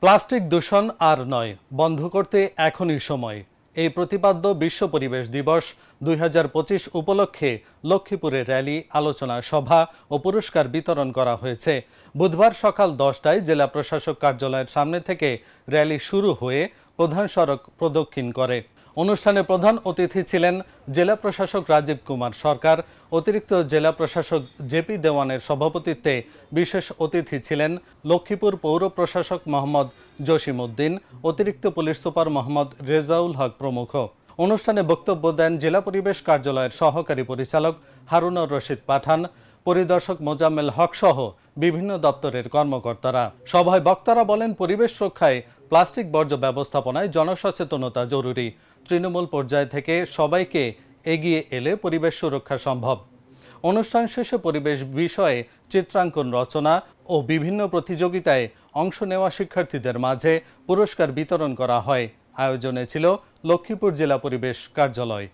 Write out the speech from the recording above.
Plastic দূষণ আর নয়, বন্ধ করতে এখনই সময়। এই প্রতিপাদ্য বিশ্ব পরিবেশ দিবস 2025 উপলক্ষে লক্ষ্মীপুরে র্যালি, আলোচনা সভা ও পুরস্কার বিতরণ করা হয়েছে। বুধবার সকাল 10টায় জেলা প্রশাসক কার্যালয়ের সামনে থেকে র্যালি শুরু হয়ে প্রধান সড়ক প্রদক্ষিণ করে। অনুষ্ঠানে প্রধান অতিথি ছিলেন জেলা প্রশাসক রাজীব কুমার সরকার। অতিরিক্ত জেলা প্রশাসক জেপি দেওয়ানের সভাপতিত্বে বিশেষ অতিথি ছিলেন লক্ষ্মীপুর পৌর প্রশাসক মোহাম্মদ জসিম উদ্দিন, অতিরিক্ত পুলিশ সুপার মোহাম্মদ রেজাউল হক প্রমুখ। অনুষ্ঠানে বক্তব্য দেন জেলা পরিবেশ কার্যালয়ের সহকারী পরিচালক হারুনুর রশিদ পাঠান, পরিদর্শক মোজাম্মেল হক সহ বিভিন্ন দপ্তরের কর্মকর্তারা। সভায় বক্তারা বলেন, পরিবেশ রক্ষায় প্লাস্টিক বর্জ্য ব্যবস্থাপনায় জনসচেতনতা জরুরি। তৃণমূল পর্যায় থেকে সবাইকে এগিয়ে এলে পরিবেশ সুরক্ষা সম্ভব। অনুষ্ঠান শেষে পরিবেশ বিষয়ে চিত্রাঙ্কন রচনা ও বিভিন্ন প্রতিযোগিতায় অংশ নেওয়া শিক্ষার্থীদের মাঝে পুরস্কার বিতরণ করা হয়। আয়োজনে ছিল লক্ষ্মীপুর জেলা পরিবেশ কার্যালয়।